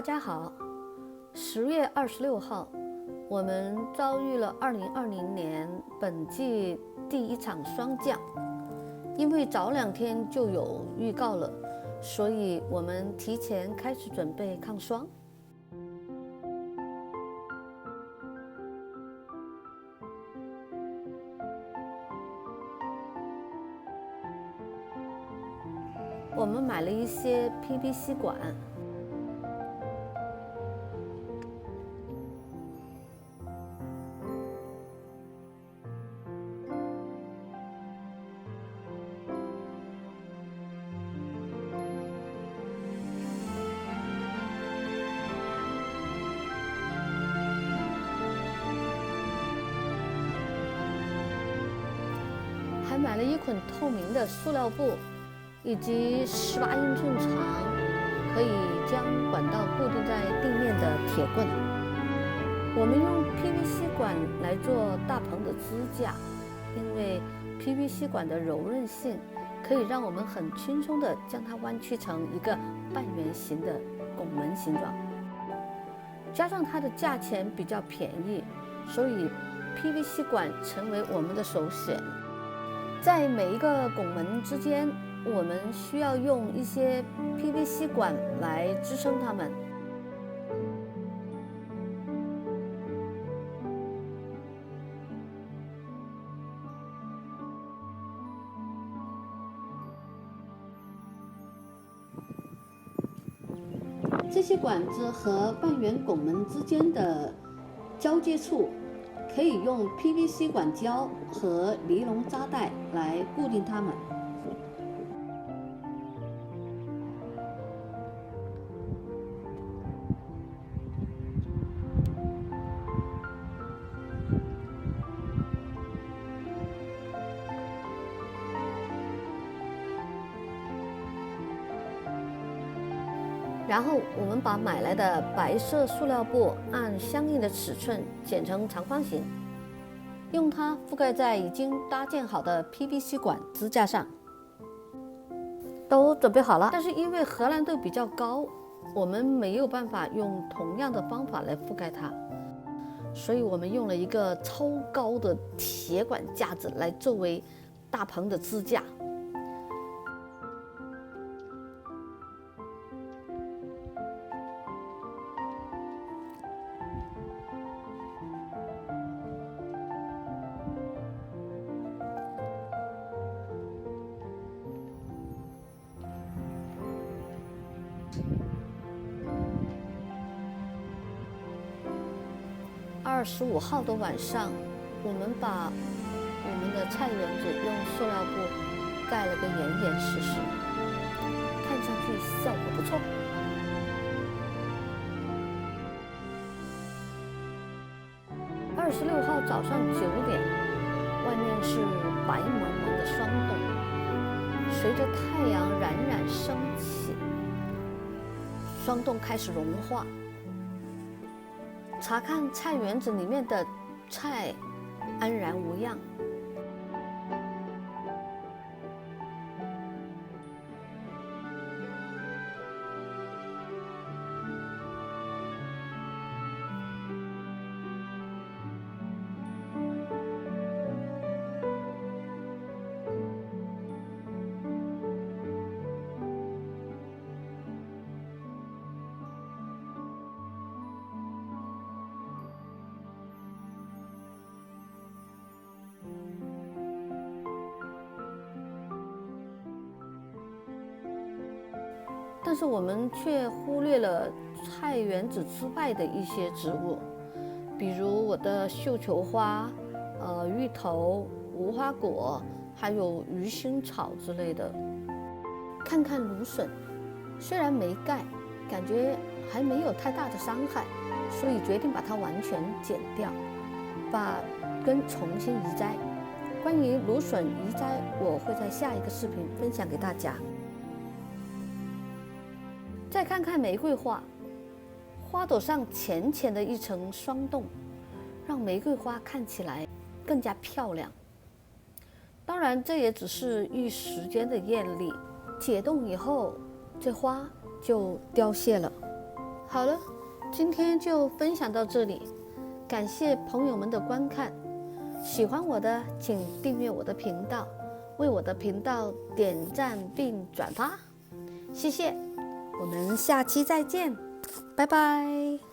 家好，10月26号，我们遭遇了2020年本季第一场霜降。因为早2天就有预告了，所以我们提前开始准备抗霜。我们买了一些 PP 吸管，还买了一捆透明的塑料布，以及18英寸长，可以将管道固定在地面的铁棍。我们用 PP 吸管来做大棚的支架，因为 PP 吸管的柔韧性可以让我们很轻松地将它弯曲成一个半圆形的拱门形状。加上它的价钱比较便宜，所以 PP 吸管成为我们的首选。在每一个拱门之间，我们需要用一些 PP 吸管来支撑它们。这些管子和半圆拱门之间的交接处，可以用 PP 吸管胶和尼龙扎带来固定它们。然后我们把买来的白色塑料布按相应的尺寸剪成长方形，用它覆盖在已经搭建好的 PP 吸管支架上。都准备好了，但是因为荷兰豆比较高，我们没有办法用同样的方法来覆盖它，所以我们用了一个超高的铁管架子来作为大棚的支架。25号的晚上，我们把我们的菜园子用塑料布盖了个严严实实，看上去效果不错。26号早上9点，外面是白茫茫的霜冻，随着太阳冉冉升起，霜冻开始融化。查看菜园子里面的菜安然无恙。但是我们却忽略了菜园子之外的一些植物，比如我的绣球花、芋头、无花果，还有鱼腥草之类的。看看芦笋，虽然没盖，感觉还没有太大的伤害，所以决定把它完全剪掉，把根重新移栽。关于芦笋移栽，我会在下一个视频分享给大家。再看看玫瑰花，花朵上浅浅的一层霜冻，让玫瑰花看起来更加漂亮。当然，这也只是一时间的艳丽，解冻以后，这花就凋谢了。好了，今天就分享到这里，感谢朋友们的观看。喜欢我的，请订阅我的频道，为我的频道点赞并转发，谢谢。我们下期再见，拜拜。